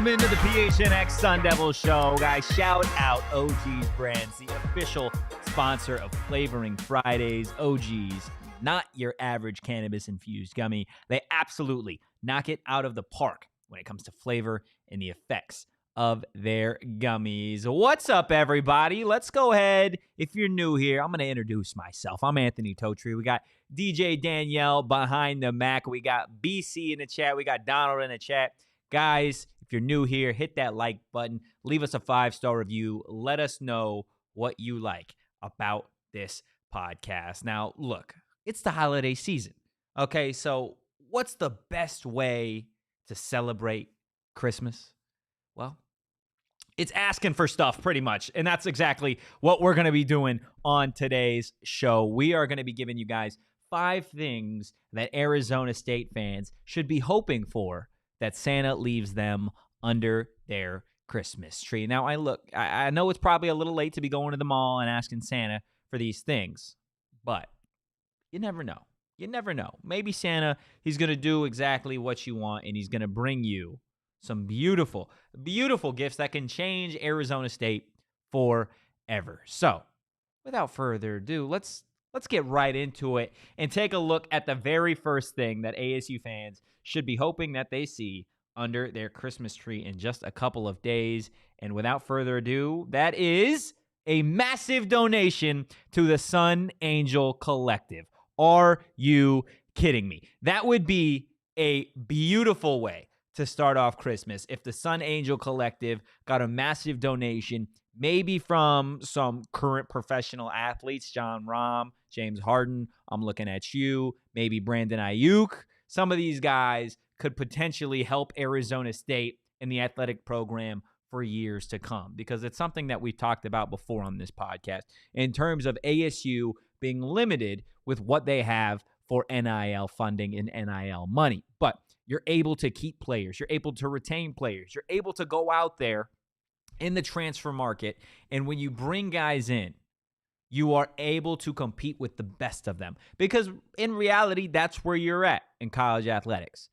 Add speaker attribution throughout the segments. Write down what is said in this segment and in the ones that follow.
Speaker 1: Into the PHNX Sun Devils show. Guys, shout out OG's Brands, the official sponsor of Flavoring Fridays. OG's, not your average cannabis-infused gummy. They absolutely knock it out of the park when it comes to flavor and the effects of their gummies. What's up, everybody? Let's go ahead. If you're new here, I'm going to introduce myself. I'm Anthony Totri. We got DJ Danielle behind the Mac. We got BC in the chat. We got Donald in the chat. Guys, if you're new here, hit that like button. Leave us a 5-star review. Let us know what you like about this podcast. Now, look, it's the holiday season. Okay, so what's the best way to celebrate Christmas? Well, it's asking for stuff pretty much. And that's exactly what we're going to be doing on today's show. We are going to be giving you guys 5 things that Arizona State fans should be hoping for that Santa leaves them under their Christmas tree. Now, I know it's probably a little late to be going to the mall and asking Santa for these things, but you never know. You never know. Maybe Santa, he's going to do exactly what you want, and he's going to bring you some beautiful, beautiful gifts that can change Arizona State forever. So, without further ado, let's get right into it and take a look at the very first thing that ASU fans should be hoping that they see under their Christmas tree in just a couple of days. And without further ado, that is a massive donation to the Sun Angel Collective. Are you kidding me? That would be a beautiful way to start off Christmas if the Sun Angel Collective got a massive donation, maybe from some current professional athletes, John Rahm, James Harden. I'm looking at you. Maybe Brandon Ayuk. Some of these guys could potentially help Arizona State in the athletic program for years to come, because it's something that we've talked about before on this podcast in terms of ASU being limited with what they have for NIL funding and NIL money. But you're able to keep players. You're able to retain players. You're able to go out there in the transfer market, and when you bring guys in, you are able to compete with the best of them, because in reality, that's where you're at in college athletics.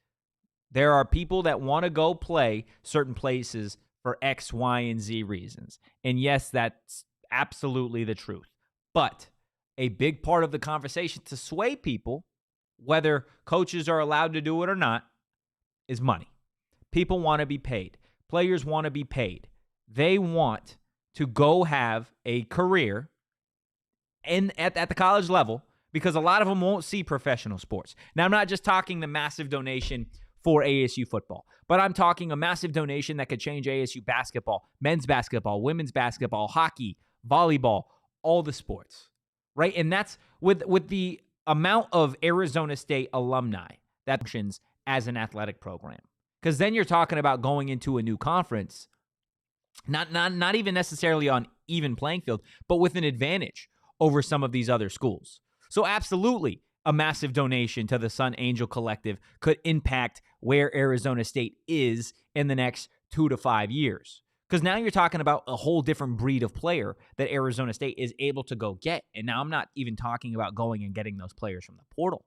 Speaker 1: There are people that want to go play certain places for X, Y, and Z reasons. And yes, that's absolutely the truth. But a big part of the conversation to sway people, whether coaches are allowed to do it or not, is money. People want to be paid. Players want to be paid. They want to go have a career at the college level, because a lot of them won't see professional sports. Now, I'm not just talking the massive donation for ASU football, but I'm talking a massive donation that could change ASU basketball, men's basketball, women's basketball, hockey, volleyball, all the sports, right? And that's with the amount of Arizona State alumni that functions as an athletic program. Because then you're talking about going into a new conference, not even necessarily on even playing field, but with an advantage over some of these other schools. So absolutely, a massive donation to the Sun Angel Collective could impact where Arizona State is in the next 2 to 5 years. Because now you're talking about a whole different breed of player that Arizona State is able to go get. And now I'm not even talking about going and getting those players from the portal.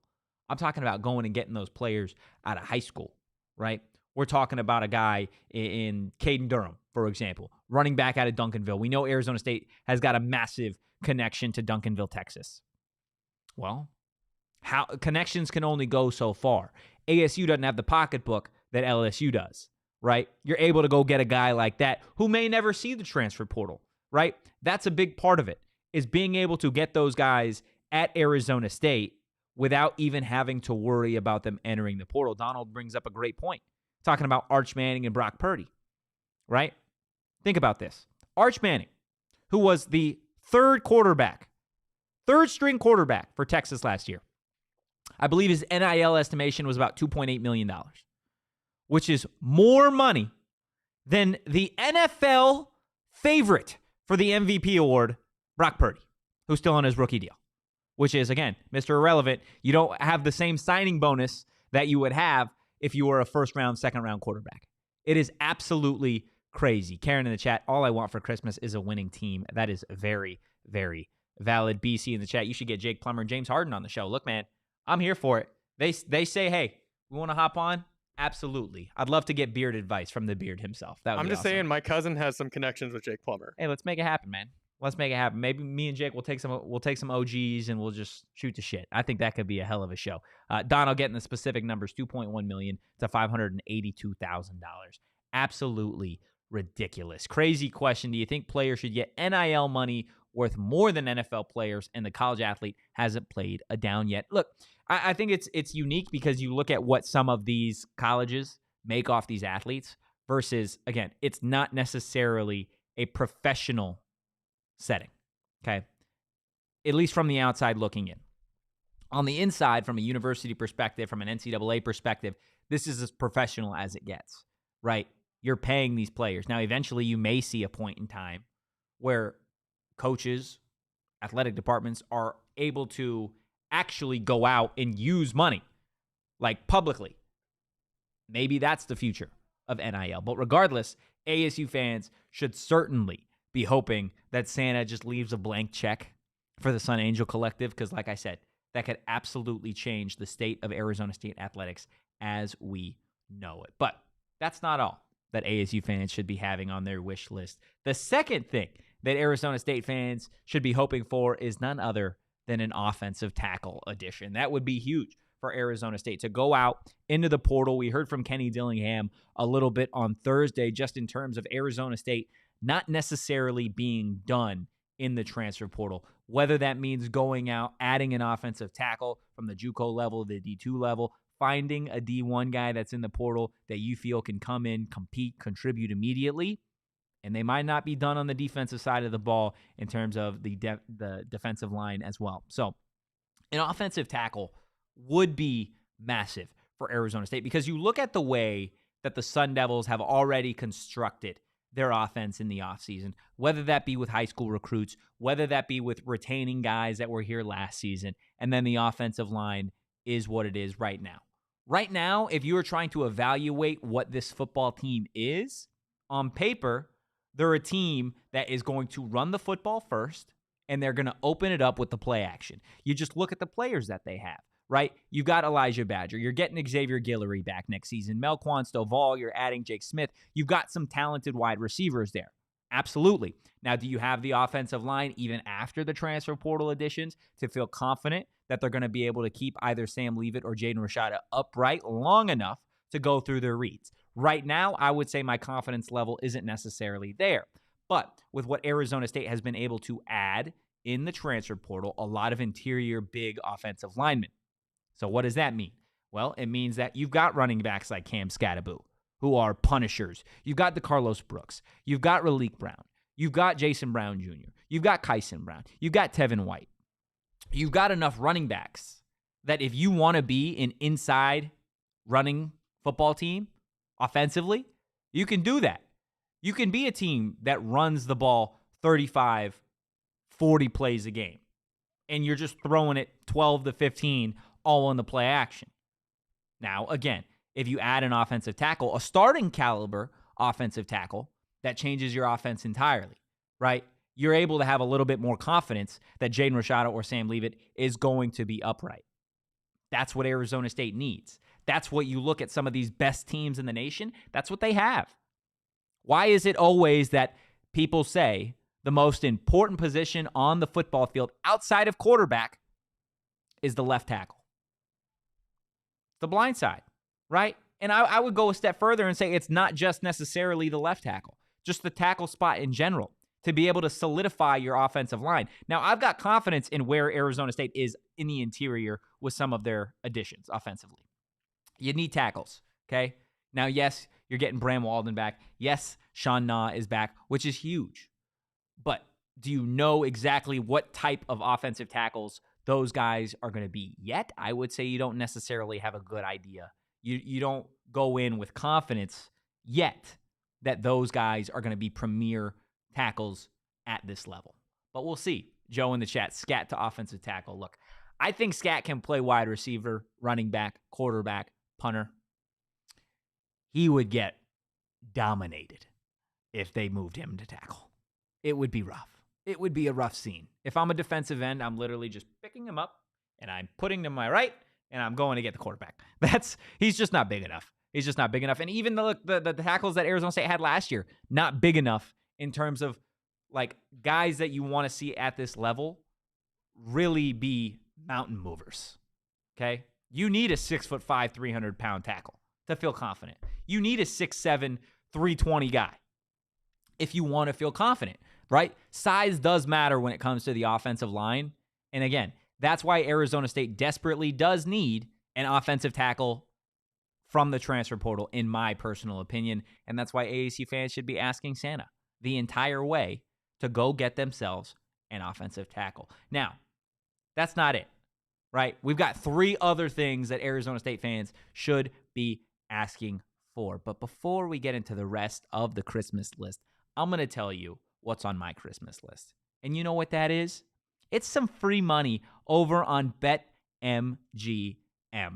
Speaker 1: I'm talking about going and getting those players out of high school, right? We're talking about a guy in Caden Durham, for example, running back out of Duncanville. We know Arizona State has got a massive connection to Duncanville, Texas. Well, connections can only go so far. ASU doesn't have the pocketbook that LSU does, right? You're able to go get a guy like that who may never see the transfer portal, right? That's a big part of it, is being able to get those guys at Arizona State without even having to worry about them entering the portal. Donald brings up a great point, talking about Arch Manning and Brock Purdy, right? Think about this. Arch Manning, who was the third quarterback third string quarterback for Texas last year. I believe his NIL estimation was about $2.8 million, which is more money than the NFL favorite for the MVP award, Brock Purdy, who's still on his rookie deal, which is, again, Mr. Irrelevant. You don't have the same signing bonus that you would have if you were a first-round, second-round quarterback. It is absolutely crazy. Karen in the chat, all I want for Christmas is a winning team. That is very, very valid. BC in the chat, you should get Jake Plummer and James Harden on the show. Look, man, I'm here for it. They say, hey, we want to hop on? Absolutely. I'd love to get beard advice from the beard himself. I'm just
Speaker 2: saying my cousin has some connections with Jake Plummer.
Speaker 1: Hey, let's make it happen, man. Let's make it happen. Maybe me and Jake will take some OGs and we'll just shoot the shit. I think that could be a hell of a show. Don, I'll get in the specific numbers, $2.1 million to $582,000. Absolutely ridiculous. Crazy question. Do you think players should get NIL money worth more than NFL players, and the college athlete hasn't played a down yet? Look, I think it's unique because you look at what some of these colleges make off these athletes versus, again, it's not necessarily a professional setting, okay? At least from the outside looking in. On the inside, from a university perspective, from an NCAA perspective, this is as professional as it gets, right? You're paying these players. Now, eventually, you may see a point in time where coaches, athletic departments are able to actually go out and use money, like publicly. Maybe that's the future of NIL. But regardless, ASU fans should certainly be hoping that Santa just leaves a blank check for the Sun Angel Collective, because like I said, that could absolutely change the state of Arizona State athletics as we know it. But that's not all that ASU fans should be having on their wish list. The second thing that Arizona State fans should be hoping for is none other than an offensive tackle addition. That would be huge for Arizona State to go out into the portal. We heard from Kenny Dillingham a little bit on Thursday, just in terms of Arizona State not necessarily being done in the transfer portal, whether that means going out, adding an offensive tackle from the JUCO level, the D2 level, finding a D1 guy that's in the portal that you feel can come in, compete, contribute immediately. And they might not be done on the defensive side of the ball in terms of the defensive line as well. So an offensive tackle would be massive for Arizona State, because you look at the way that the Sun Devils have already constructed their offense in the offseason, whether that be with high school recruits, whether that be with retaining guys that were here last season, and then the offensive line is what it is right now. Right now, if you are trying to evaluate what this football team is, on paper, they're a team that is going to run the football first, and they're going to open it up with the play action. You just look at the players that they have, right? You've got Elijah Badger. You're getting Xavier Guillory back next season. Melquan Stovall. You're adding Jake Smith. You've got some talented wide receivers there. Absolutely. Now, do you have the offensive line, even after the transfer portal additions, to feel confident that they're going to be able to keep either Sam Leavitt or Jaden Rashada upright long enough to go through their reads? Right now, I would say my confidence level isn't necessarily there. But with what Arizona State has been able to add in the transfer portal, a lot of interior big offensive linemen. So what does that mean? Well, it means that you've got running backs like Cam Scattaboo, who are punishers. You've got the Carlos Brooks. You've got Raleek Brown. You've got Jason Brown Jr. You've got Kyson Brown. You've got Tevin White. You've got enough running backs that if you want to be an inside running football team offensively, you can do that. You can be a team that runs the ball 35, 40 plays a game, and you're just throwing it 12 to 15 all on the play action. Now, again, if you add an offensive tackle, a starting caliber offensive tackle, that changes your offense entirely, right? You're able to have a little bit more confidence that Jaden Rashada or Sam Leavitt is going to be upright. That's what Arizona State needs. That's what you look at some of these best teams in the nation, that's what they have. Why is it always that people say the most important position on the football field outside of quarterback is the left tackle? The blind side, right? And I would go a step further and say it's not just necessarily the left tackle, just the tackle spot in general, to be able to solidify your offensive line. Now, I've got confidence in where Arizona State is in the interior with some of their additions offensively. You need tackles, okay? Now, yes, you're getting Bram Walden back. Yes, Sean Na is back, which is huge. But Do you know exactly what type of offensive tackles those guys are going to be yet? I would say you don't necessarily have a good idea. You don't go in with confidence yet that those guys are going to be premier tackles at this level. But we'll see. Joe in the chat, scat to offensive tackle. Look, I think Scat can play wide receiver, running back, quarterback, punter. He would get dominated if they moved him to tackle. It would be rough. It would be a rough scene. If I'm a defensive end, I'm literally just picking him up and I'm putting him to my right and I'm going to get the quarterback. He's just not big enough. He's just not big enough. And even the tackles that Arizona State had last year, not big enough in terms of like guys that you want to see at this level really be mountain movers. Okay? You need a 6'5", 300-pound tackle to feel confident. You need a 6'7", 320 guy if you want to feel confident, right? Size does matter when it comes to the offensive line. And again, that's why Arizona State desperately does need an offensive tackle from the transfer portal, in my personal opinion. And that's why ASU fans should be asking Santa the entire way to go get themselves an offensive tackle. Now, that's not it, right? We've got 3 other things that Arizona State fans should be asking for. But before we get into the rest of the Christmas list, I'm going to tell you what's on my Christmas list. And you know what that is? It's some free money over on BetMGM.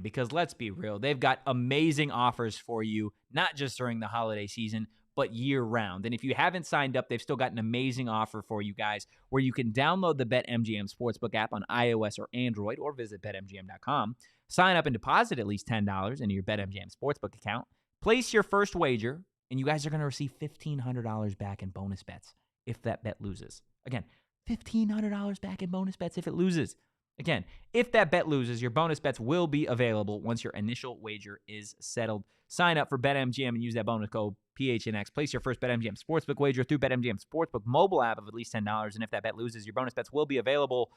Speaker 1: Because let's be real, they've got amazing offers for you, not just during the holiday season, but year-round. And if you haven't signed up, they've still got an amazing offer for you guys where you can download the BetMGM Sportsbook app on iOS or Android or visit BetMGM.com. Sign up and deposit at least $10 into your BetMGM Sportsbook account. Place your first wager, and you guys are going to receive $1,500 back in bonus bets if that bet loses. Again, $1,500 back in bonus bets if it loses. Again, if that bet loses, your bonus bets will be available once your initial wager is settled. Sign up for BetMGM and use that bonus code PHNX. Place your first BetMGM Sportsbook wager through BetMGM Sportsbook mobile app of at least $10. And if that bet loses, your bonus bets will be available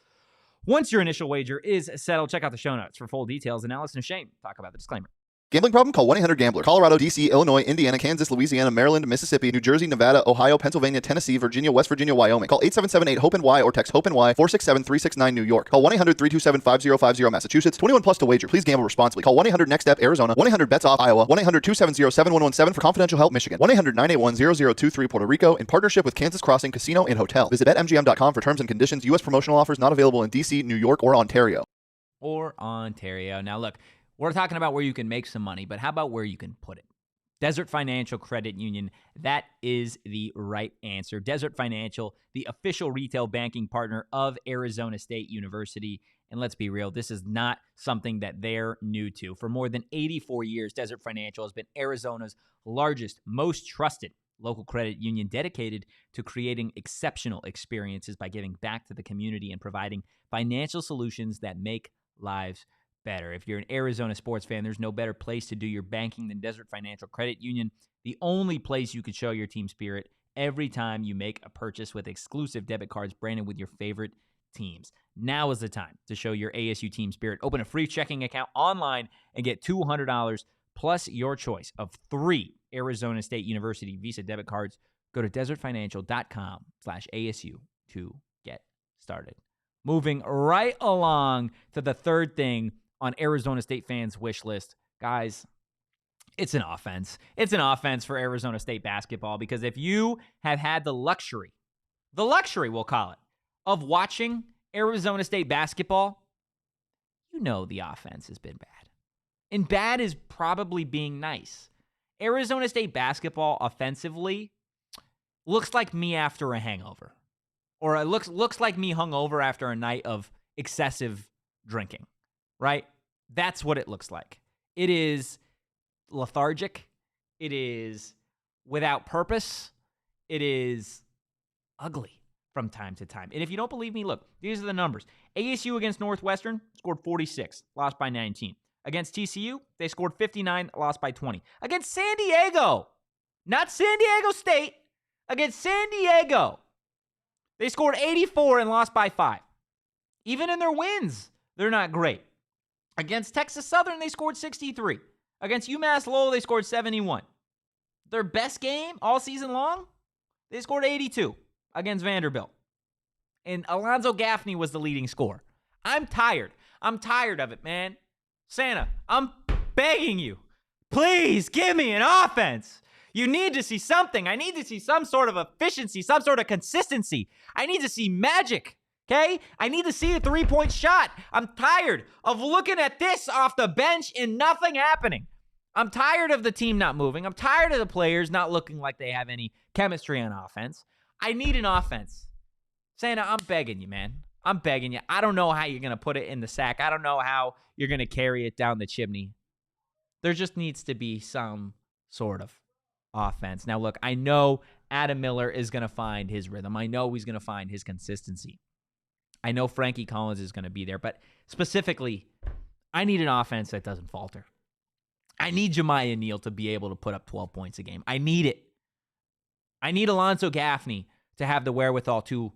Speaker 1: once your initial wager is settled. Check out the show notes for full details. And now listen to Shane talk about the disclaimer.
Speaker 3: Gambling problem? Call 1-800-GAMBLER. Colorado, D.C., Illinois, Indiana, Kansas, Louisiana, Maryland, Mississippi, New Jersey, Nevada, Ohio, Pennsylvania, Tennessee, Virginia, West Virginia, Wyoming. Call 877-8-HOPENY or text HOPENY 467-369 New York. Call 1-800-327-5050 Massachusetts. 21 plus to wager. Please gamble responsibly. Call 1-800-NEXT-STEP Arizona. 1-800-BETS-OFF Iowa. 1-800-270-7117 for confidential help Michigan. 1-800-981-0023 Puerto Rico in partnership with Kansas Crossing Casino and Hotel. Visit BetMGM.com for terms and conditions. U.S. promotional offers not available in D.C., New York, or Ontario.
Speaker 1: Now look, we're talking about where you can make some money, but how about where you can put it? Desert Financial Credit Union, that is the right answer. Desert Financial, the official retail banking partner of Arizona State University. And let's be real, this is not something that they're new to. For more than 84 years, Desert Financial has been Arizona's largest, most trusted local credit union dedicated to creating exceptional experiences by giving back to the community and providing financial solutions that make lives better. If you're an Arizona sports fan, there's no better place to do your banking than Desert Financial Credit Union, the only place you could show your team spirit every time you make a purchase with exclusive debit cards branded with your favorite teams. Now is the time to show your ASU team spirit. Open a free checking account online and get $200 plus your choice of 3 Arizona State University Visa debit cards. Go to desertfinancial.com/ASU to get started. Moving right along to the third thing on Arizona State fans' wish list. Guys, it's an offense. It's an offense for Arizona State basketball because if you have had the luxury, we'll call it, of watching Arizona State basketball, you know the offense has been bad. And bad is probably being nice. Arizona State basketball offensively looks like me after a hangover. Or it looks like me hungover after a night of excessive drinking, right? That's what it looks like. It is lethargic. It is without purpose. It is ugly from time to time. And if you don't believe me, look, these are the numbers. ASU against Northwestern scored 46, lost by 19. Against TCU, they scored 59, lost by 20. Against San Diego, not San Diego State, against San Diego, they scored 84 and lost by 5. Even in their wins, they're not great. Against Texas Southern, they scored 63. Against UMass Lowell, they scored 71. Their best game all season long, they scored 82 against Vanderbilt. And Alonzo Gaffney was the leading scorer. I'm tired. I'm tired of it, man. Santa, I'm begging you. Please give me an offense. You need to see something. I need to see some sort of efficiency, some sort of consistency. I need to see magic, okay? I need to see a three-point shot. I'm tired of looking at this off the bench and nothing happening. I'm tired of the team not moving. I'm tired of the players not looking like they have any chemistry on offense. I need an offense. Santa, I'm begging you, man. I'm begging you. I don't know how you're going to put it in the sack. I don't know how you're going to carry it down the chimney. There just needs to be some sort of offense. Now, look, I know Adam Miller is going to find his rhythm. I know he's going to find his consistency. I know Frankie Collins is going to be there. But specifically, I need an offense that doesn't falter. I need Jemiah Neal to be able to put up 12 points a game. I need it. I need Alonzo Gaffney to have the wherewithal to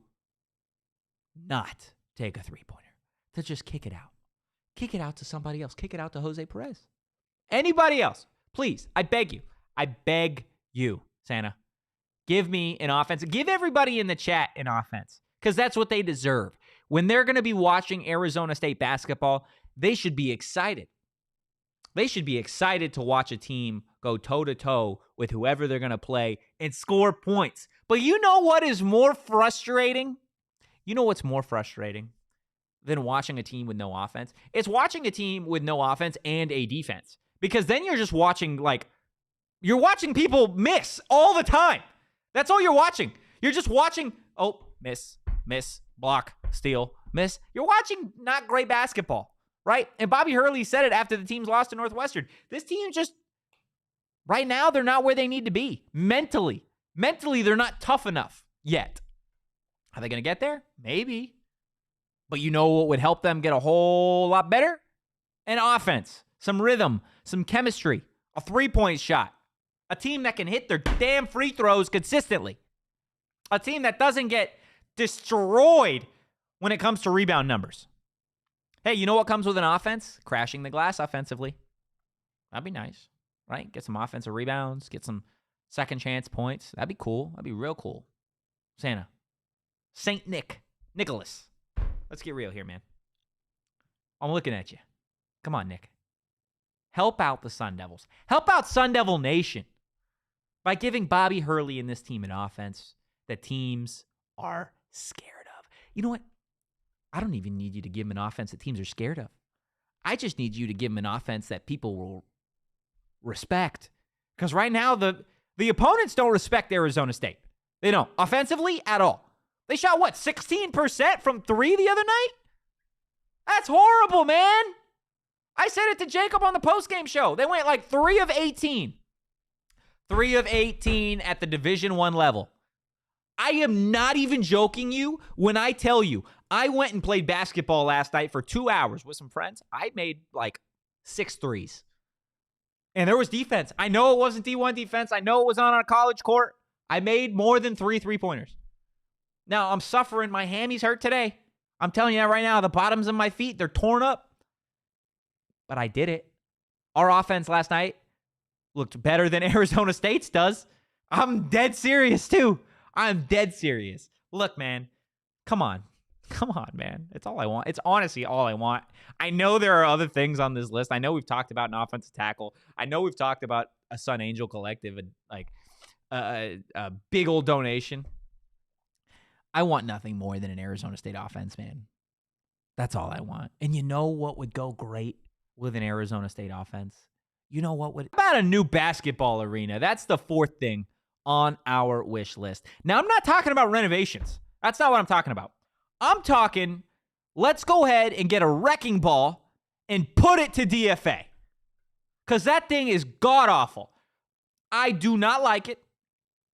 Speaker 1: not take a three-pointer, to just kick it out. Kick it out to somebody else. Kick it out to Jose Perez. Anybody else, please, I beg you. I beg you, Santa. Give me an offense. Give everybody in the chat an offense, because that's what they deserve. When they're going to be watching Arizona State basketball, they should be excited. They should be excited to watch a team go toe-to-toe with whoever they're going to play and score points. But you know what is more frustrating? You know what's more frustrating than watching a team with no offense? It's watching a team with no offense and a defense. Because then you're just watching, you're watching people miss all the time. That's all you're watching. You're just watching, miss, block, steal, miss. You're watching not great basketball, right? And Bobby Hurley said it after the team's lost to Northwestern. This team just, right now, they're not where they need to be. Mentally, they're not tough enough yet. Are they going to get there? Maybe. But you know what would help them get a whole lot better? An offense, some rhythm, some chemistry, a three-point shot, a team that can hit their damn free throws consistently, a team that doesn't get destroyed when it comes to rebound numbers. Hey, you know what comes with an offense? Crashing the glass offensively. That'd be nice, right? Get some offensive rebounds, get some second chance points. That'd be cool. That'd be real cool. Santa. St. Nicholas. Let's get real here, man. I'm looking at you. Come on, Nick. Help out the Sun Devils. Help out Sun Devil Nation by giving Bobby Hurley and this team an offense that teams are scared of. You know what? I don't even need you to give them an offense that teams are scared of. I just need you to give them an offense that people will respect. Because right now, the opponents don't respect Arizona State. They don't. Offensively, at all. They shot, 16% from three the other night? That's horrible, man. I said it to Jacob on the postgame show. They went 3 of 18. 3 of 18 at the Division I level. I am not even joking you when I tell you I went and played basketball last night for 2 hours with some friends. I made 6 threes. And there was defense. I know it wasn't D1 defense. I know it was on a college court. I made more than 3 3-pointers. Now, I'm suffering. My hammies hurt today. I'm telling you that right now. The bottoms of my feet, they're torn up. But I did it. Our offense last night looked better than Arizona State's does. I'm dead serious, too. I'm dead serious. Look, man. Come on. Come on, man. It's all I want. It's honestly all I want. I know there are other things on this list. I know we've talked about an offensive tackle. I know we've talked about a Sun Angel Collective and a big old donation. I want nothing more than an Arizona State offense, man. That's all I want. And you know what would go great with an Arizona State offense? You know what would? How about a new basketball arena? That's the fourth thing on our wish list. Now, I'm not talking about renovations. That's not what I'm talking about. I'm talking, let's go ahead and get a wrecking ball and put it to DFA. Because that thing is god-awful. I do not like it.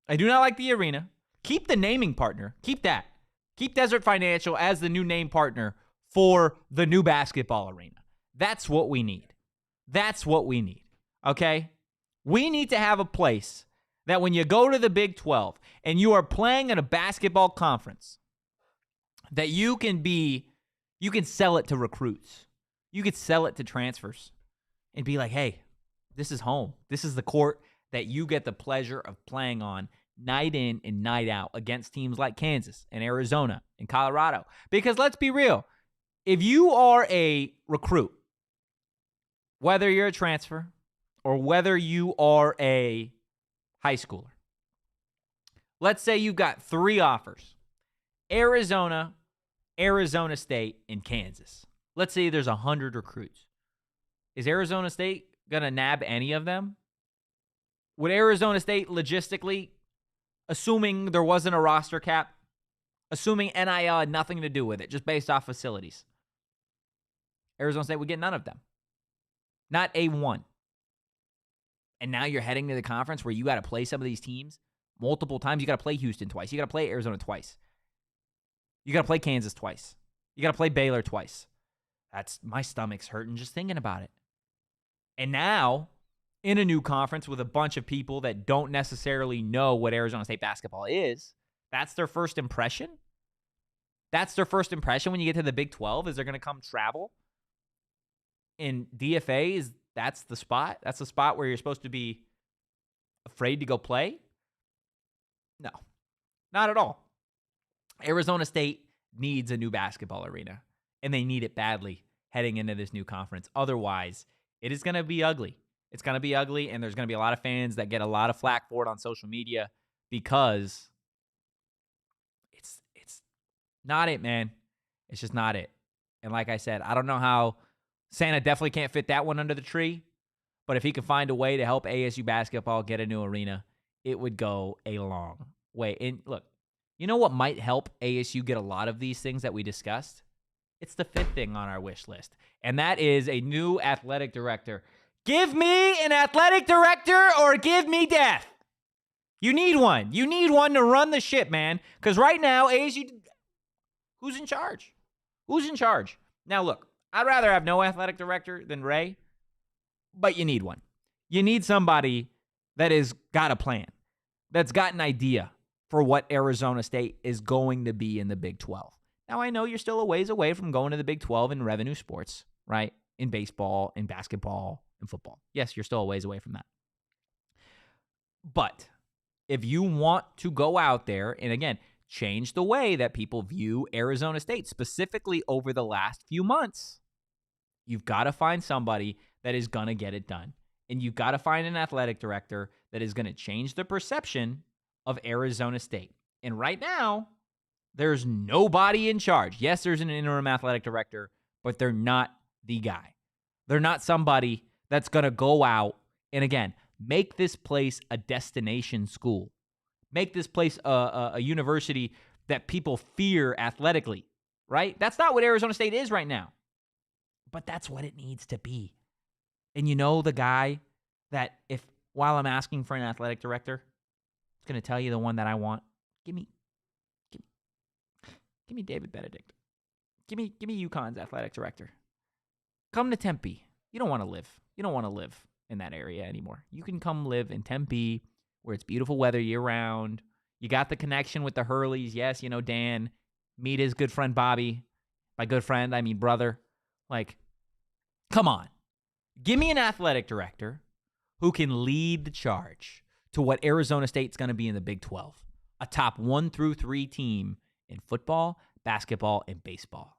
Speaker 1: I do not like the arena. Keep the naming partner. Keep that. Keep Desert Financial as the new name partner for the new basketball arena. That's what we need. That's what we need. Okay? We need to have a place that when you go to the Big 12 and you are playing in a basketball conference, that you can sell it to recruits. You could sell it to transfers and be like, hey, this is home. This is the court that you get the pleasure of playing on night in and night out against teams like Kansas and Arizona and Colorado. Because let's be real, if you are a recruit, whether you're a transfer or whether you are a high schooler, let's say you've got 3 offers: Arizona, Arizona State, and Kansas. Let's say there's 100 recruits. Is Arizona State going to nab any of them? Would Arizona State logistically, assuming there wasn't a roster cap, assuming NIL had nothing to do with it, just based off facilities, Arizona State would get none of them? Not a one. And now you're heading to the conference where you got to play some of these teams multiple times. You got to play Houston twice. You got to play Arizona twice. You got to play Kansas twice. You got to play Baylor twice. My stomach's hurting just thinking about it. And now, in a new conference with a bunch of people that don't necessarily know what Arizona State basketball is, that's their first impression? That's their first impression when you get to the Big 12? Is they're going to come travel? And DFA, that's the spot? That's the spot where you're supposed to be afraid to go play? No, not at all. Arizona State needs a new basketball arena, and they need it badly heading into this new conference. Otherwise, it is going to be ugly. It's going to be ugly, and there's going to be a lot of fans that get a lot of flack for it on social media because it's not it, man. It's just not it. And like I said, I don't know how Santa definitely can't fit that one under the tree, but if he could find a way to help ASU basketball get a new arena, it would go a long way. And look, you know what might help ASU get a lot of these things that we discussed? It's the 5th thing on our wish list, and that is a new athletic director. Give me an athletic director or give me death. You need one. You need one to run the ship, man, because right now, ASU, who's in charge? Who's in charge? Now, look, I'd rather have no athletic director than Ray, but you need one. You need somebody that has got a plan, that's got an idea for what Arizona State is going to be in the Big 12. Now, I know you're still a ways away from going to the Big 12 in revenue sports, right? In baseball, in basketball, in football. Yes, you're still a ways away from that. But if you want to go out there and, again, change the way that people view Arizona State, specifically over the last few months, you've got to find somebody that is going to get it done. And you've got to find an athletic director that is going to change the perception of Arizona State. And right now, there's nobody in charge. Yes, there's an interim athletic director, but they're not the guy. They're not somebody that's going to go out and, again, make this place a destination school. Make this place a university that people fear athletically, right? That's not what Arizona State is right now. But that's what it needs to be. And you know the guy that while I'm asking for an athletic director, it's going to tell you the one that I want. Give me David Benedict. Give me UConn's athletic director. Come to Tempe. You don't want to live. You don't want to live in that area anymore. You can come live in Tempe where it's beautiful weather year-round. You got the connection with the Hurleys. Yes, you know Dan. Meet his good friend Bobby. By good friend, I mean brother. Like, come on. Give me an athletic director who can lead the charge to what Arizona State's going to be in the Big 12. A top 1 through 3 team in football, basketball, and baseball.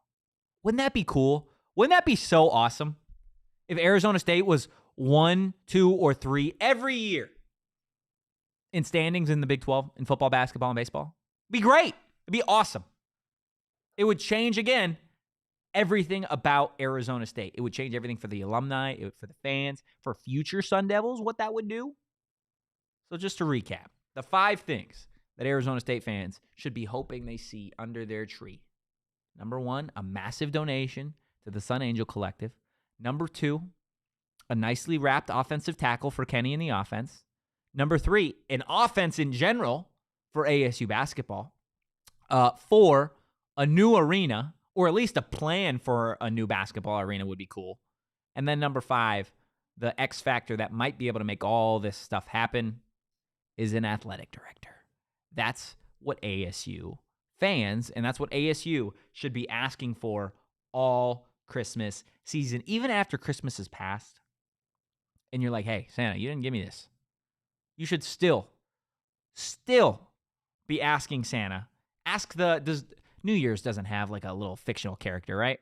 Speaker 1: Wouldn't that be cool? Wouldn't that be so awesome if Arizona State was 1, 2, or 3 every year in standings in the Big 12 in football, basketball, and baseball? It'd be great. It'd be awesome. It would change, again, everything about Arizona State. It would change everything for the alumni, for the fans, for future Sun Devils, what that would do. So just to recap, the 5 things that Arizona State fans should be hoping they see under their tree. Number 1, a massive donation to the Sun Angel Collective. Number 2, a nicely wrapped offensive tackle for Kenny in the offense. Number 3, an offense in general for ASU basketball. 4, a new arena, or at least a plan for a new basketball arena would be cool. And then number 5, the X factor that might be able to make all this stuff happen is an athletic director. That's what ASU fans, and that's what ASU should be asking for all Christmas season, even after Christmas has passed. And you're like, hey, Santa, you didn't give me this. You should still still be asking Santa. Does New Year's doesn't have like a little fictional character, right?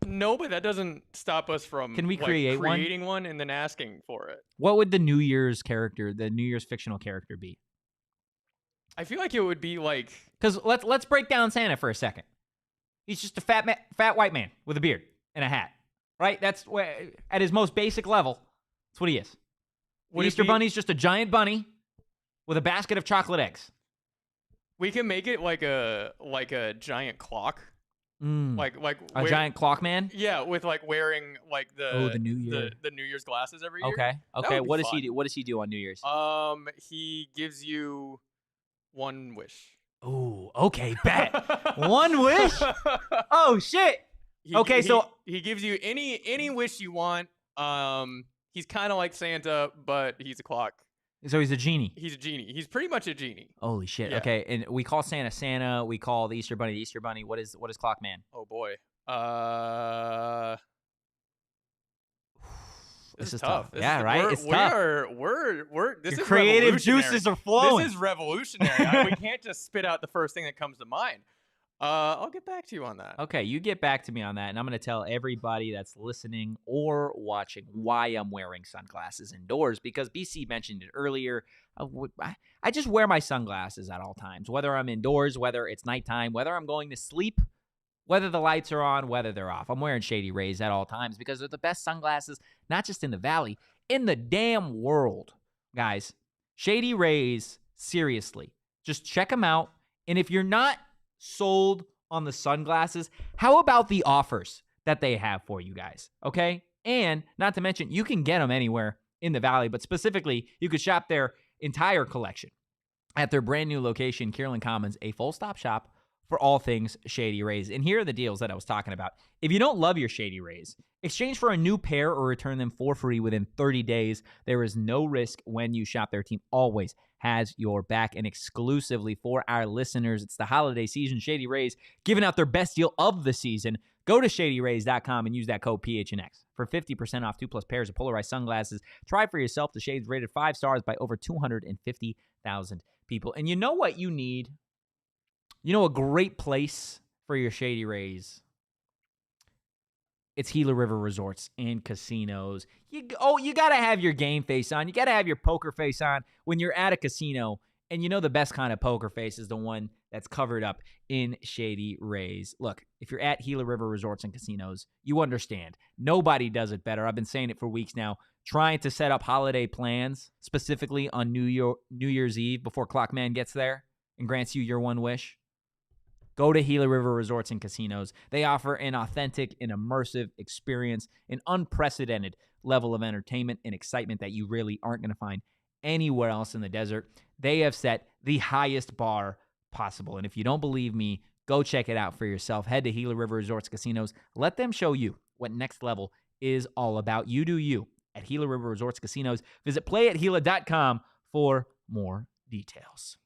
Speaker 2: No, but that doesn't stop us from
Speaker 1: Can we
Speaker 2: creating one and then asking for it.
Speaker 1: What would the New Year's fictional character be?
Speaker 2: I feel like it would be like,
Speaker 1: because let's break down Santa for a second. He's just a fat white man with a beard and a hat, right? That's at his most basic level. That's what he is. The Easter Bunny's just a giant bunny with a basket of chocolate eggs.
Speaker 2: We can make it like a giant clock. Like
Speaker 1: a giant clock man?
Speaker 2: Yeah, with like wearing like the
Speaker 1: New Year.
Speaker 2: the New Year's glasses every year.
Speaker 1: Okay. What does he do? What does he do on New Year's?
Speaker 2: He gives you one wish.
Speaker 1: Oh, okay, bet. One wish? Oh shit.
Speaker 2: He gives you any wish you want. He's kind of like Santa, but he's a clock.
Speaker 1: So he's a genie.
Speaker 2: He's a genie. He's pretty much a genie.
Speaker 1: Holy shit.
Speaker 2: Yeah.
Speaker 1: Okay, and we call Santa. We call the Easter Bunny the Easter Bunny. What is Clockman?
Speaker 2: Oh boy.
Speaker 1: This is tough. It's tough.
Speaker 2: This
Speaker 1: Your
Speaker 2: is
Speaker 1: creative
Speaker 2: revolutionary.
Speaker 1: juices are flowing.
Speaker 2: This is revolutionary. We can't just spit out the first thing that comes to mind. I'll get back to you on that.
Speaker 1: Okay, you get back to me on that, and I'm going to tell everybody that's listening or watching why I'm wearing sunglasses indoors, because BC mentioned it earlier. I just wear my sunglasses at all times, whether I'm indoors, whether it's nighttime, whether I'm going to sleep, whether the lights are on, whether they're off. I'm wearing Shady Rays at all times because they're the best sunglasses, not just in the Valley, in the damn world. Guys, Shady Rays, seriously, just check them out. And if you're not sold on the sunglasses, how about the offers that they have for you guys? Okay? And not to mention, you can get them anywhere in the Valley, but specifically, you could shop their entire collection at their brand new location, Kierland Commons, a full-stop shop for all things Shady Rays. And here are the deals that I was talking about. If you don't love your Shady Rays, exchange for a new pair or return them for free within 30 days. There is no risk when you shop. Their team always has your back. And exclusively for our listeners, it's the holiday season. Shady Rays giving out their best deal of the season. Go to ShadyRays.com and use that code PHNX for 50% off 2+ pairs of polarized sunglasses. Try for yourself. The shades rated 5 stars by over 250,000 people. And you know what you need? You know a great place for your Shady Rays? It's Gila River Resorts and Casinos. You got to have your game face on. You got to have your poker face on when you're at a casino. And you know the best kind of poker face is the one that's covered up in Shady Rays. Look, if you're at Gila River Resorts and Casinos, you understand. Nobody does it better. I've been saying it for weeks now, trying to set up holiday plans, specifically on New Year's Eve before Clockman gets there and grants you your one wish. Go to Gila River Resorts and Casinos. They offer an authentic and immersive experience, an unprecedented level of entertainment and excitement that you really aren't going to find anywhere else in the desert. They have set the highest bar possible. And if you don't believe me, go check it out for yourself. Head to Gila River Resorts Casinos. Let them show you what next level is all about. You do you at Gila River Resorts Casinos. Visit playathila.com for more details.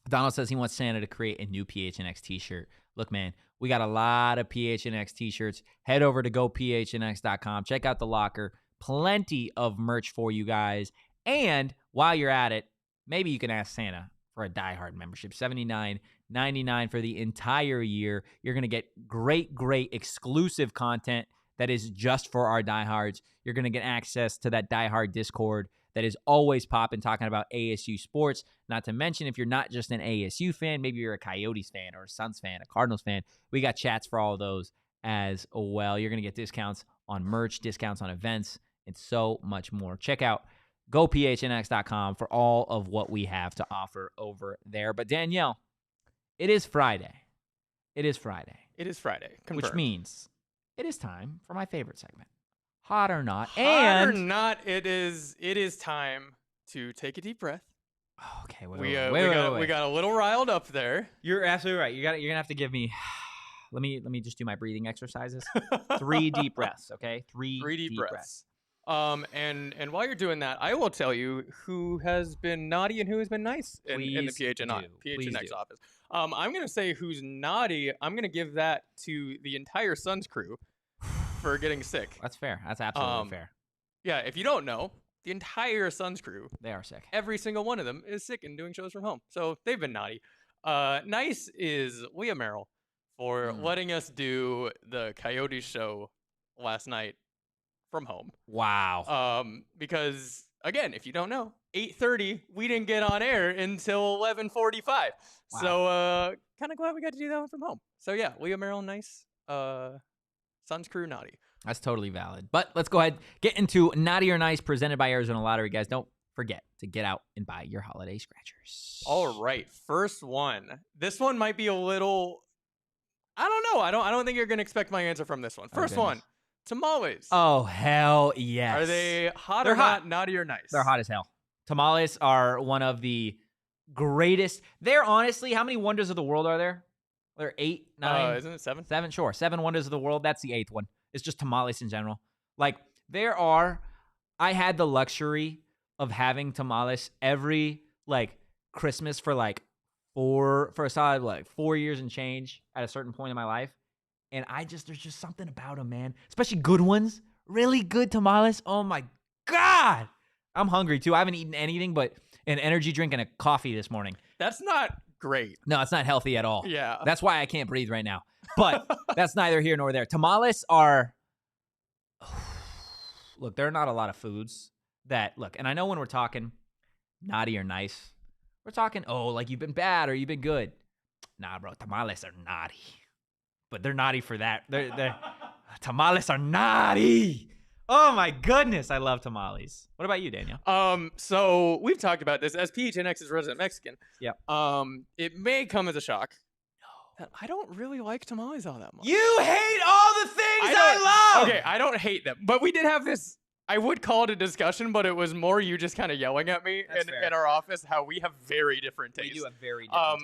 Speaker 1: Donald says he wants Santa to create a new PHNX t-shirt. Look, man, we got a lot of PHNX t-shirts. Head over to gophnx.com. Check out the locker. Plenty of merch for you guys. And while you're at it, maybe you can ask Santa for a Die Hard membership. $79.99 for the entire year. You're going to get great exclusive content that is just for our diehards. You're going to get access to that Die Hard Discord that is always popping, talking about ASU sports. Not to mention, if you're not just an ASU fan, maybe you're a Coyotes fan or a Suns fan, a Cardinals fan, we got chats for all of those as well. You're going to get discounts on merch, discounts on events, and so much more. Check out gophnx.com for all of what we have to offer over there. But Danielle, it is Friday. It is Friday.
Speaker 2: Confirmed.
Speaker 1: Which means it is time for my favorite segment. Hot or not.
Speaker 2: Hot or not, it is time to take a deep breath.
Speaker 1: Okay,
Speaker 2: we got a little riled up there.
Speaker 1: You're absolutely right. You're gonna have to give me. Let me just do my breathing exercises. 3 deep breaths. Okay, three deep breaths.
Speaker 2: And while you're doing that, I will tell you who has been naughty and who has been nice in the PHNX office. I'm gonna say who's naughty. I'm gonna give that to the entire Suns crew for getting sick.
Speaker 1: That's fair. That's absolutely fair.
Speaker 2: Yeah, if you don't know, the entire Suns crew,
Speaker 1: They are sick.
Speaker 2: every single one of them is sick and doing shows from home. So they've been naughty. Nice is Leah Merrill for letting us do the Coyotes show last night from home.
Speaker 1: Wow.
Speaker 2: Because again, if you don't know, 8:30 we didn't get on air until 11:45.
Speaker 1: Wow.
Speaker 2: So kind of glad we got to do that one from home. So yeah, Leah Merrill, nice. Suns crew naughty.
Speaker 1: That's totally valid. But let's go ahead, get into Naughty or Nice presented by Arizona Lottery. Guys, don't forget to get out and buy your holiday scratchers.
Speaker 2: All right, first one. This one might be a little, I don't know. I don't think you're going to expect my answer from this one. First one, tamales.
Speaker 1: Oh, hell yes.
Speaker 2: Are they hot
Speaker 1: They're
Speaker 2: or
Speaker 1: hot.
Speaker 2: not? Naughty or nice?
Speaker 1: They're hot as hell. Tamales are one of the greatest. They're honestly, how many wonders of the world are there? There are 8, 9.
Speaker 2: Isn't it 7?
Speaker 1: 7, sure. 7 wonders of the world. That's the 8th one. It's just tamales in general. Like, I had the luxury of having tamales every, like, Christmas for, like, for a solid, like, 4 years and change at a certain point in my life. And there's just something about them, man. Especially good ones. Really good tamales. Oh, my God. I'm hungry, too. I haven't eaten anything but an energy drink and a coffee this morning.
Speaker 2: That's not great.
Speaker 1: No, it's not healthy at all.
Speaker 2: Yeah.
Speaker 1: That's why I can't breathe right now. But that's neither here nor there. Tamales are, look, there are not a lot of foods that, look, and I know when we're talking naughty or nice, we're talking, oh, like you've been bad or you've been good. Nah, bro, tamales are naughty. But they're naughty for that. Tamales are naughty. Oh my goodness, I love tamales. What about you, Daniel?
Speaker 2: So we've talked about this as PHNX's resident Mexican.
Speaker 1: Yep.
Speaker 2: It may come as a shock that I don't really like tamales all that much.
Speaker 1: You hate all the things I love.
Speaker 2: Okay, I don't hate them, but we did have this. I would call it a discussion, but it was more you just kind of yelling at me in our office how we have very different tastes.
Speaker 1: We do have very different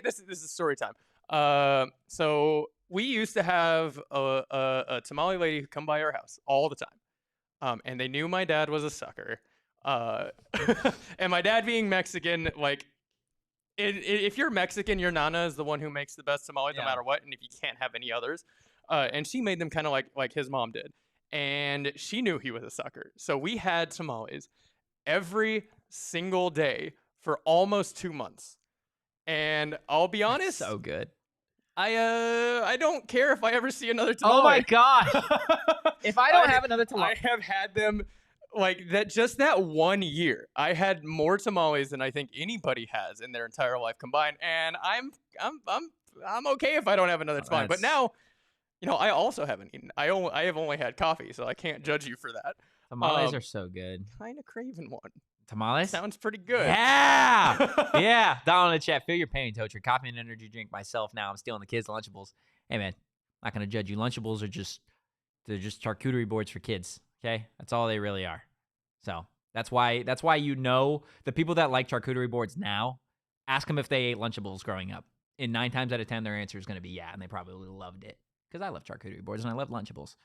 Speaker 1: tastes.
Speaker 2: This is story time. So we used to have a tamale lady come by our house all the time. And they knew my dad was a sucker. And my dad being Mexican, like, if you're Mexican, your nana is the one who makes the best tamales no matter what, and if you can't have any others. And she made them kind of like his mom did. And she knew he was a sucker. So we had tamales every single day for almost 2 months. And I'll be honest.
Speaker 1: So good.
Speaker 2: I don't care if I ever see another tamale.
Speaker 1: Oh my God. If I don't have another tamale.
Speaker 2: I have had them like that just that 1 year. I had more tamales than I think anybody has in their entire life combined. And I'm okay if I don't have another tamale. But now, I also haven't eaten. I have only had coffee, so I can't judge you for that.
Speaker 1: Tamales are so good.
Speaker 2: Kind of craving one.
Speaker 1: Tamales?
Speaker 2: Sounds pretty good.
Speaker 1: Yeah. Yeah. Down in the chat. Feel your pain, Totri. Coffee and energy drink myself now. I'm stealing the kids' Lunchables. Hey, man. Not going to judge you. Lunchables are they're just charcuterie boards for kids. Okay? That's all they really are. So that's why the people that like charcuterie boards now, ask them if they ate Lunchables growing up. And 9 times out of 10, their answer is going to be yeah, and they probably loved it. Because I love charcuterie boards and I love Lunchables.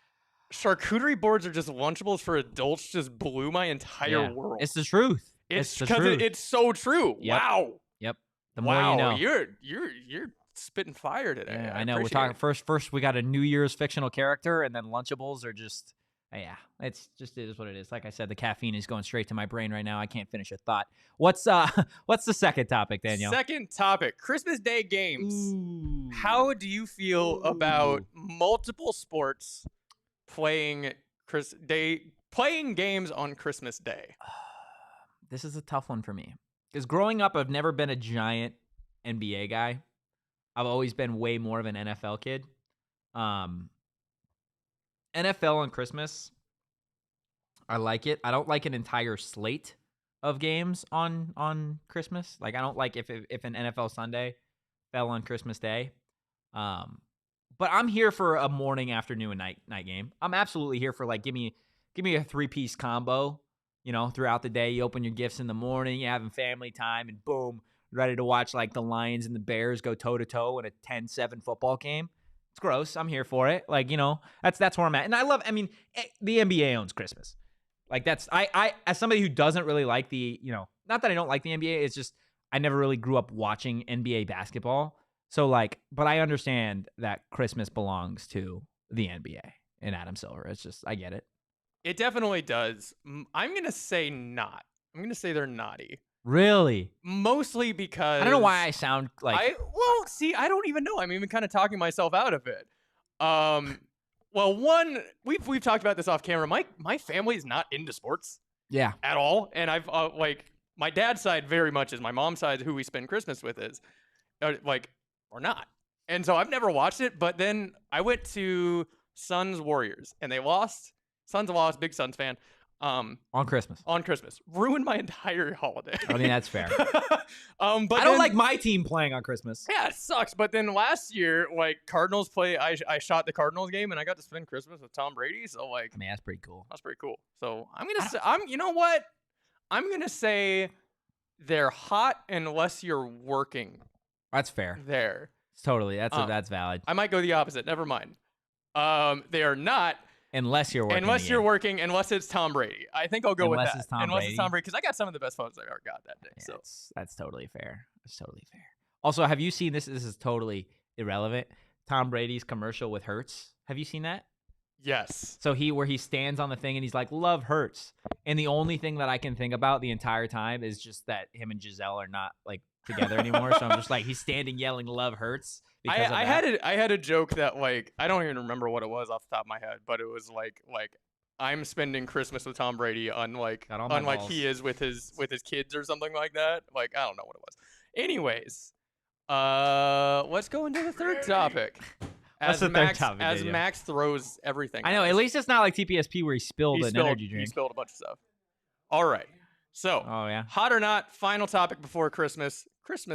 Speaker 2: Charcuterie boards are just Lunchables for adults. Just blew my entire world.
Speaker 1: It's the truth.
Speaker 2: It's because it's so true.
Speaker 1: Yep.
Speaker 2: Wow.
Speaker 1: Yep. The more you know.
Speaker 2: You're spitting fire today.
Speaker 1: Yeah, I know. We're talking first. We got a New Year's fictional character, and then Lunchables are just. It's just it is what it is. Like I said, the caffeine is going straight to my brain right now. I can't finish a thought. What's the second topic, Daniel?
Speaker 2: Second topic: Christmas Day games.
Speaker 1: Ooh.
Speaker 2: How do you feel about multiple sports playing games on Christmas Day?
Speaker 1: This is a tough one for me because growing up, I've never been a giant NBA guy. I've always been way more of an NFL kid. NFL on Christmas, I like it. I don't like an entire slate of games on Christmas. Like I don't like if an NFL Sunday fell on Christmas Day. But I'm here for a morning, afternoon, and night game. I'm absolutely here for like give me a 3-piece combo. Throughout the day, you open your gifts in the morning, you're having family time, and boom, ready to watch like the Lions and the Bears go toe to toe in a 10-7 football game. It's gross. I'm here for it. Like, that's where I'm at. And the NBA owns Christmas. Like I as somebody who doesn't really like not that I don't like the NBA, it's just I never really grew up watching NBA basketball. So but I understand that Christmas belongs to the NBA and Adam Silver. It's just, I get it.
Speaker 2: It definitely does. I'm going to say not. I'm going to say they're naughty.
Speaker 1: Really?
Speaker 2: Mostly because...
Speaker 1: I don't know why I sound like...
Speaker 2: I don't even know. I'm even kind of talking myself out of it. Well, one, we've talked about this off camera. My family is not into sports.
Speaker 1: Yeah.
Speaker 2: At all. And I've, my dad's side very much is. My mom's side, who we spend Christmas with, is, or not. And so I've never watched it, but then I went to Suns Warriors, and they lost. Suns lost, big Suns fan.
Speaker 1: On Christmas.
Speaker 2: Ruined my entire holiday.
Speaker 1: I mean, that's fair.
Speaker 2: But
Speaker 1: I don't like my team playing on Christmas.
Speaker 2: Yeah, it sucks. But then last year, Cardinals play, I shot the Cardinals game, and I got to spend Christmas with Tom Brady. So, I
Speaker 1: mean, that's pretty cool.
Speaker 2: That's pretty cool. So I'm gonna say, you know what? I'm gonna say they're hot unless you're working.
Speaker 1: That's fair.
Speaker 2: There.
Speaker 1: Totally. That's valid.
Speaker 2: I might go the opposite. Never mind. They are not.
Speaker 1: Unless you're working.
Speaker 2: Unless you're working, unless it's Tom Brady. I think I'll go with that.
Speaker 1: It's Tom
Speaker 2: unless
Speaker 1: Brady.
Speaker 2: It's Tom Brady, because I got some of the best photos I ever got that day.
Speaker 1: Yeah,
Speaker 2: so
Speaker 1: that's totally fair. That's totally fair. Also, have you seen this? This is totally irrelevant. Tom Brady's commercial with Hurts. Have you seen that?
Speaker 2: Yes.
Speaker 1: So where he stands on the thing and he's like, "Love Hurts," and the only thing that I can think about the entire time is just that him and Giselle are not together anymore. So I'm just he's standing yelling "Love Hurts."
Speaker 2: I had a joke that I don't even remember what it was off the top of my head, but it was like I'm spending Christmas with Tom Brady unlike he is with his kids or something like that. I don't know what it was. Anyways, let's go into the third topic. As Max throws everything.
Speaker 1: I know. At least it's not like TPSP where he spilled an energy drink.
Speaker 2: He spilled a bunch of stuff. All right. So, hot or not, final topic before Christmas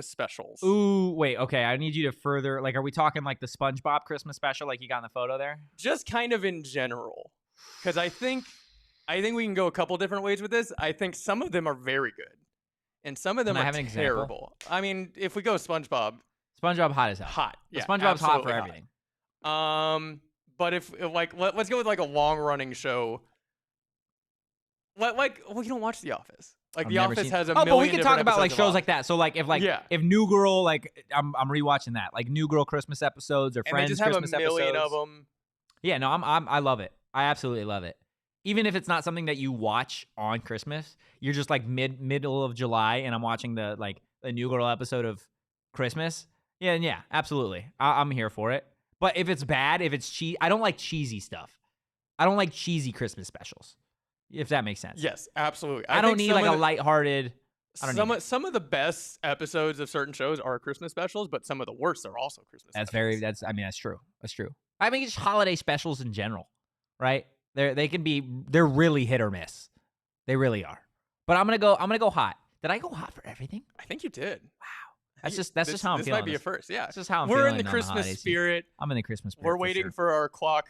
Speaker 2: specials.
Speaker 1: Ooh, wait, okay. I need you to further, are we talking the SpongeBob Christmas special like you got in the photo there?
Speaker 2: Just kind of in general. Because I think we can go a couple different ways with this. I think some of them are very good. And some of them are terrible. I mean, if we go SpongeBob
Speaker 1: hot as hell.
Speaker 2: Hot. Yeah,
Speaker 1: SpongeBob's hot for everything.
Speaker 2: But if let's go with a long-running show. You don't watch The Office. The Office has a million.
Speaker 1: But we can talk about shows
Speaker 2: of
Speaker 1: like that. So if New Girl, I'm rewatching that. New Girl Christmas episodes or Friends Christmas episodes. And they just have a million of them. Yeah, no, I love it. I absolutely love it. Even if it's not something that you watch on Christmas, you're just middle of July and I'm watching the New Girl episode of Christmas. Yeah, absolutely. I'm here for it. But if it's bad, if it's cheesy, I don't like cheesy stuff. I don't like cheesy Christmas specials. If that makes sense.
Speaker 2: Yes, absolutely.
Speaker 1: I don't need a lighthearted.
Speaker 2: Some of the best episodes of certain shows are Christmas specials, but some of the worst are also Christmas.
Speaker 1: That's
Speaker 2: specials.
Speaker 1: That's true. That's true. I mean, just holiday specials in general, right? They're really hit or miss. They really are. But I'm gonna go hot. Did I go hot for everything?
Speaker 2: I think you did.
Speaker 1: Wow. That's just how I'm feeling.
Speaker 2: This might be a first. Yeah.
Speaker 1: That's just how I'm
Speaker 2: feeling.
Speaker 1: We're
Speaker 2: in the Christmas spirit.
Speaker 1: I'm in the Christmas spirit.
Speaker 2: We're waiting for our clock.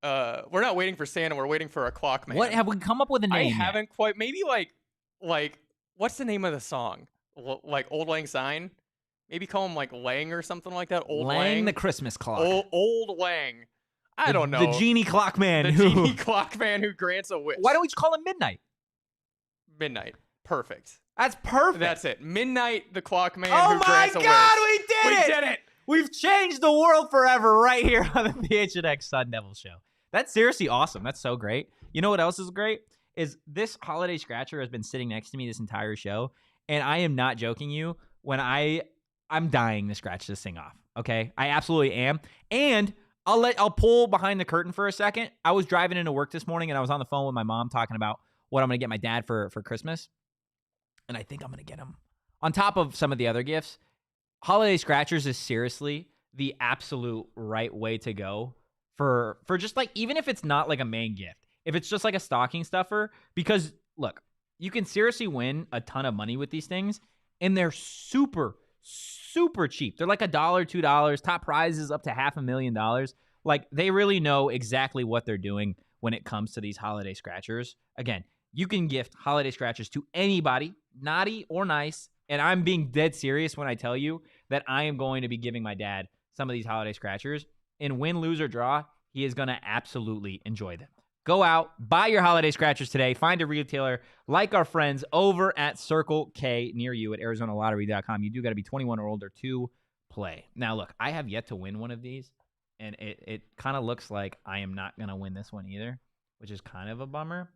Speaker 2: We're not waiting for Santa. We're waiting for a clock man.
Speaker 1: What have we come up with a name?
Speaker 2: I haven't quite. Maybe what's the name of the song? Old Lang Syne. Maybe call him Lang or something like that. Old Lang.
Speaker 1: The Christmas clock.
Speaker 2: Old Lang. I don't know.
Speaker 1: The genie clock man.
Speaker 2: Genie clock man who grants a wish.
Speaker 1: Why don't we just call him Midnight?
Speaker 2: Midnight. Perfect.
Speaker 1: That's perfect.
Speaker 2: That's it. Midnight, the clock man
Speaker 1: who
Speaker 2: grants a wish.
Speaker 1: Oh my God, we
Speaker 2: did it!
Speaker 1: We've changed the world forever right here on the PHNX Sun Devils show. That's seriously awesome. That's so great. You know what else is great? Is this holiday scratcher has been sitting next to me this entire show, and I am not joking you when I'm dying to scratch this thing off. Okay? I absolutely am. And I'll pull behind the curtain for a second. I was driving into work this morning, and I was on the phone with my mom talking about what I'm going to get my dad for Christmas. And I think I'm going to get him, on top of some of the other gifts, holiday scratchers is seriously the absolute right way to go for just even if it's not a main gift, if it's just a stocking stuffer, because look, you can seriously win a ton of money with these things, and they're super, super cheap. They're $1, $2, top prizes up to $500,000. They really know exactly what they're doing when it comes to these holiday scratchers. Again, you can gift holiday scratchers to anybody, naughty or nice. And I'm being dead serious when I tell you that I am going to be giving my dad some of these holiday scratchers. And win, lose, or draw, he is going to absolutely enjoy them. Go out, buy your holiday scratchers today. Find a retailer like our friends over at Circle K near you at ArizonaLottery.com. You do got to be 21 or older to play. Now, look, I have yet to win one of these, and it kind of looks like I am not going to win this one either. which is kind of a bummer.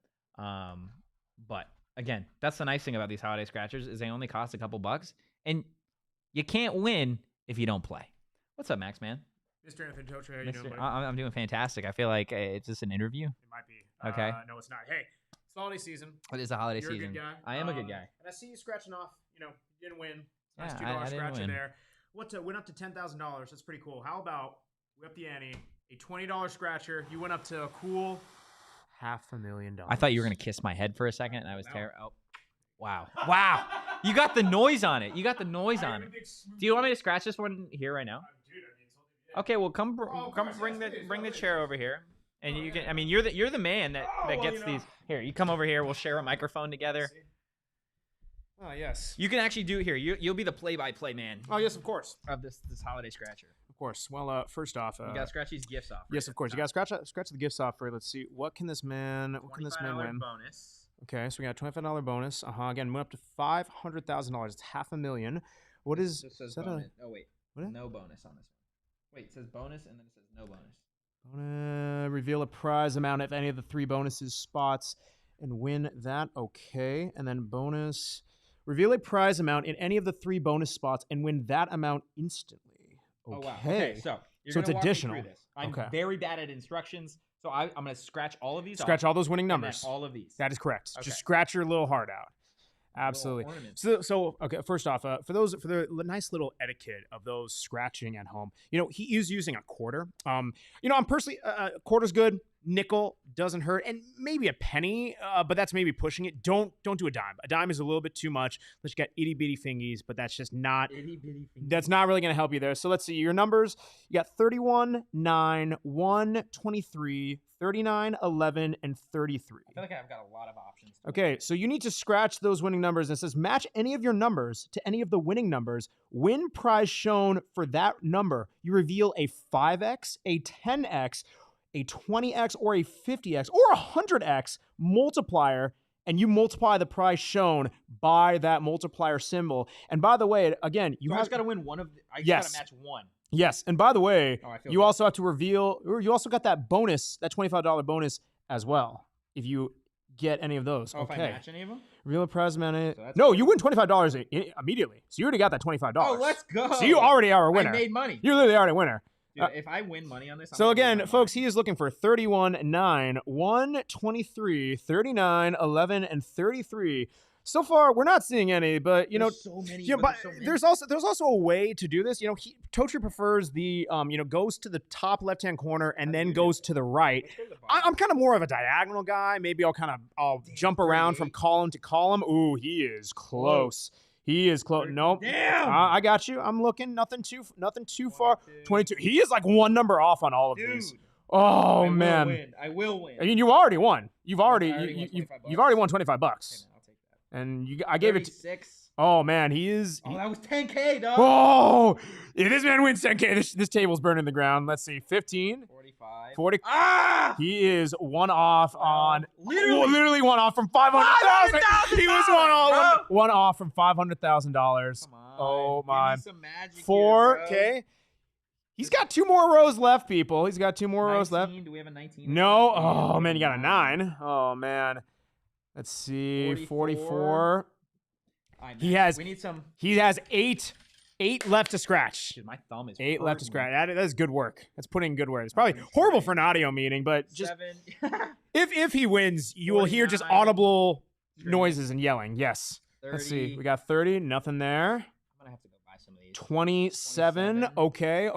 Speaker 1: But again, that's the nice thing about these holiday scratchers is they only cost a couple bucks, and you can't win if you don't play. What's up, Max, man?
Speaker 4: Mr. Anthony Totri, how you doing, buddy?
Speaker 1: I'm doing fantastic. I feel like it's just an interview.
Speaker 4: It might be.
Speaker 1: Okay.
Speaker 4: No, it's not. Hey, it's holiday season.
Speaker 1: It is a holiday
Speaker 4: You're
Speaker 1: season.
Speaker 4: a good guy.
Speaker 1: I am a good guy.
Speaker 4: And I see you scratching off. You didn't win. Nice
Speaker 1: Yeah,
Speaker 4: $2
Speaker 1: I didn't
Speaker 4: scratcher
Speaker 1: win.
Speaker 4: there. Went up to $10,000. That's pretty cool. How about we up the ante? A $20 scratcher. You went up to a cool $500,000.
Speaker 1: I thought you were gonna kiss my head for a second, and I was terrible. Oh, wow! You got the noise on it. Do you want me to scratch this one here right now?
Speaker 4: Dude, yeah.
Speaker 1: Okay, well, come bring the chair over here, and you can. I mean, you're the man that gets these. Here, you come over here. We'll share a microphone together.
Speaker 4: Oh yes.
Speaker 1: You can actually do it here. You'll be the play-by-play man.
Speaker 4: Oh yes, of course.
Speaker 1: Of this holiday scratcher.
Speaker 4: Of course. Well, first off,
Speaker 1: You gotta scratch these gifts off.
Speaker 4: yes, of course. You gotta scratch the gifts off for. Let's see. What can this man win?
Speaker 1: Bonus.
Speaker 4: Okay, so we got a $25 bonus. Again, went up to $500,000. It's $500,000. What is?
Speaker 1: It says
Speaker 4: is that
Speaker 1: bonus. Oh wait,
Speaker 4: What?
Speaker 1: no bonus on this one. Wait, it says bonus and then it says no bonus.
Speaker 4: Reveal a prize amount if any of the 3 bonuses spots and win that. Okay, and then bonus. Reveal a prize amount in any of the 3 bonus spots and win that amount instantly. Okay.
Speaker 1: Oh wow. Okay, so
Speaker 4: So it's
Speaker 1: gonna walk me
Speaker 4: additional.
Speaker 1: through this. I'm
Speaker 4: Okay.
Speaker 1: very bad at instructions, so I'm gonna scratch all of these.
Speaker 4: Scratch
Speaker 1: off,
Speaker 4: all those winning
Speaker 1: and then
Speaker 4: numbers.
Speaker 1: all of these.
Speaker 4: That is correct.
Speaker 1: Okay.
Speaker 4: Just scratch your little heart out. Absolutely. So okay. First off, for the nice little etiquette of those scratching at home, he is using a quarter. I'm personally quarter's good. Nickel doesn't hurt, and maybe a penny, but that's maybe pushing it. Don't do a dime. A dime is a little bit too much. Unless you got itty bitty fingies, but that's just not. That's not really going to help you there. So let's see your numbers. You got 31, 9, 1, 23, 39, 11, and 33.
Speaker 1: I feel like I've got a lot of options.
Speaker 4: Okay, so you need to scratch those winning numbers. And it says match any of your numbers to any of the winning numbers. Win prize shown for that number. You reveal a 5x, a 10x, a 20x, or a 50x, or a 100x multiplier, and you multiply the prize shown by that multiplier symbol. And by the way, again,
Speaker 1: I just got to win one of. I just
Speaker 4: Yes.
Speaker 1: got to match one.
Speaker 4: Yes, and by the way,
Speaker 1: I feel
Speaker 4: you
Speaker 1: good.
Speaker 4: also have to reveal, or you also got that bonus, that $25 bonus as well, if you get any of those.
Speaker 1: Oh,
Speaker 4: okay.
Speaker 1: if I match any of them?
Speaker 4: Reveal a prize amount.
Speaker 1: So that's
Speaker 4: No,
Speaker 1: good.
Speaker 4: you win $25 immediately. So you already got that $25.
Speaker 1: Oh, let's go.
Speaker 4: So you already are a winner.
Speaker 1: I made money.
Speaker 4: You're literally already a winner.
Speaker 1: Dude, if I win money on this, I'm
Speaker 4: So
Speaker 1: gonna
Speaker 4: again,
Speaker 1: lose my
Speaker 4: folks,
Speaker 1: mind.
Speaker 4: he is looking for 31, 9, 1, 23, 39, 11, and 33. So far, we're not seeing any, but
Speaker 1: There's so many.
Speaker 4: yeah,
Speaker 1: but
Speaker 4: but
Speaker 1: there's so many.
Speaker 4: there's also a way to do this. Totri prefers the goes to the top left hand corner and then goes to the right.
Speaker 1: Let's go to the bottom.
Speaker 4: I'm kind of more of a diagonal guy. Maybe I'll jump around from column to column. Ooh, he is close. He is close. Nope.
Speaker 1: Damn.
Speaker 4: I got you. I'm looking. Nothing too far. 22. He is like one number off on all of these.
Speaker 1: Dude.
Speaker 4: Oh
Speaker 1: I
Speaker 4: man.
Speaker 1: Will win. I will win.
Speaker 4: I mean, you already won. You've already
Speaker 1: I already won $25.
Speaker 4: you've already won $25.
Speaker 1: Okay, man, I'll take that.
Speaker 4: And I gave it.
Speaker 1: 36.
Speaker 4: Oh man, he is.
Speaker 1: Oh, that was 10K, dog.
Speaker 4: Oh, if this man wins 10K, this table's burning the ground. Let's see, 15,
Speaker 1: 45.
Speaker 4: 40.
Speaker 1: Ah!
Speaker 4: He is one off on.
Speaker 1: Literally.
Speaker 4: one off from $500,000. He was
Speaker 1: bro.
Speaker 4: one off from $500,000.
Speaker 1: Come on.
Speaker 4: Oh
Speaker 1: Give
Speaker 4: my.
Speaker 1: me some magic
Speaker 4: 4K.
Speaker 1: Here,
Speaker 4: He's got 2 more rows left, people. He's got 2 more
Speaker 1: bro.
Speaker 4: rows left.
Speaker 1: 19. Do we have a 19?
Speaker 4: No. Oh man, you got a 9. Oh man. Let's see, 44. He has.
Speaker 1: We need some.
Speaker 4: He has 8 left to scratch.
Speaker 1: Dude, my thumb is
Speaker 4: 8 left to
Speaker 1: hurting.
Speaker 4: scratch. That is good work. That's putting in good work. It's probably horrible for an audio meeting, but just
Speaker 1: 7.
Speaker 4: if he wins, you will hear just
Speaker 1: 49.
Speaker 4: audible
Speaker 1: True.
Speaker 4: noises and yelling. Yes.
Speaker 1: 30.
Speaker 4: Let's see. We got 30. Nothing there.
Speaker 1: I'm gonna have to go buy some of these.
Speaker 4: 27.
Speaker 1: 27.
Speaker 4: Okay.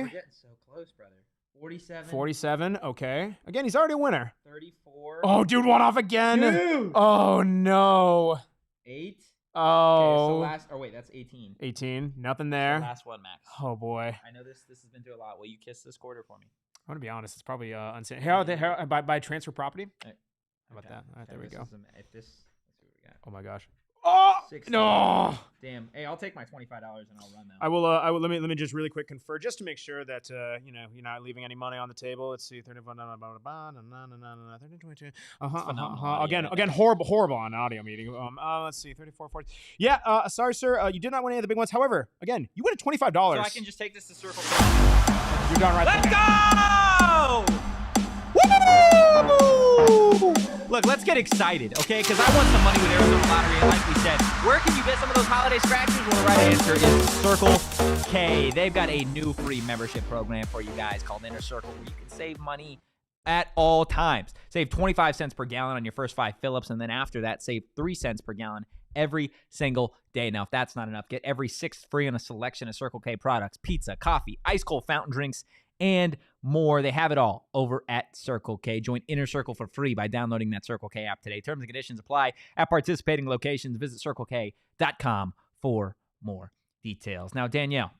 Speaker 1: We're getting so close, brother. 47.
Speaker 4: 47. Okay. Again, he's already a winner.
Speaker 1: 34.
Speaker 4: Oh, dude, one off again.
Speaker 1: Dude.
Speaker 4: Oh no.
Speaker 1: 8.
Speaker 4: Oh.
Speaker 1: Okay, so wait, that's 18.
Speaker 4: 18. Nothing
Speaker 1: The
Speaker 4: there.
Speaker 1: last one, Max.
Speaker 4: Oh boy.
Speaker 1: I know this has been through a lot. Will you kiss this quarter for me?
Speaker 4: I'm gonna be honest. It's probably unsafe. Here, by transfer property. How about
Speaker 1: Okay.
Speaker 4: that? All right, there we
Speaker 1: This
Speaker 4: go.
Speaker 1: is if this, let's see what we got.
Speaker 4: Oh my gosh. Oh
Speaker 1: 16.
Speaker 4: no.
Speaker 1: Damn. Hey, I'll take my $25 and I'll run that.
Speaker 4: I will. Let me just really quick confer just to make sure that you're not leaving any money on the table. Let's see, 31, 22.
Speaker 1: phenomenal
Speaker 4: Again, horrible on audio meeting. Let's see, 34, 40. Yeah. Sorry, sir. You did not win any of the big ones. However, again, you win a $25.
Speaker 1: So I can just take this to circle.
Speaker 4: You're done right.
Speaker 1: Let's go!
Speaker 4: Woo!
Speaker 1: Look, let's get excited, okay? Because I want some money with Arizona Lottery. And like we said, where can you get some of those holiday scratches? Well, the right answer is Circle K. They've got a new free membership program for you guys called Inner Circle, where you can save money at all times. Save 25 cents per gallon on your first 5 fill-ups, and then after that, save 3 cents per gallon every single day. Now, if that's not enough, get every 6th free on a selection of Circle K products, pizza, coffee, ice cold fountain drinks, and more. They have it all over at Circle K. Join Inner Circle for free by downloading that Circle K app today. Terms and conditions apply at participating locations. Visit CircleK.com for more details. Now, Danielle,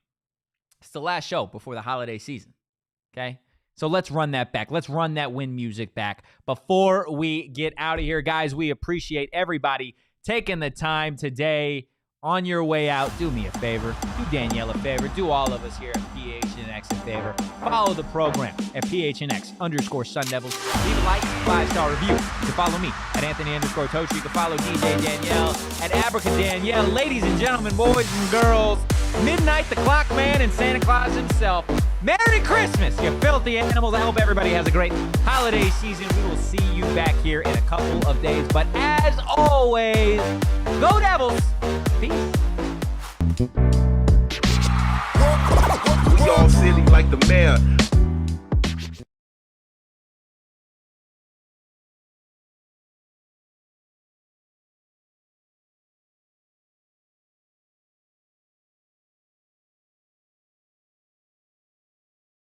Speaker 1: it's the last show before the holiday season, okay? So let's run that back. Let's run that win music back. Before we get out of here, guys, we appreciate everybody taking the time today. On your way out, do me a favor. Do Danielle a favor. Do all of us here at PHNX a favor. Follow the program at PHNX_Sun Devils. Leave a like, 5-star review. You can follow me at Anthony_Totri. You can follow DJ Danielle at Abraca Danielle. Ladies and gentlemen, boys and girls, Midnight the Clock Man and Santa Claus himself. Merry Christmas, you filthy animals. I hope everybody has a great holiday season. We will see you back here in a couple of days. But as always, go Devils. Peace.
Speaker 5: We all silly like the mayor.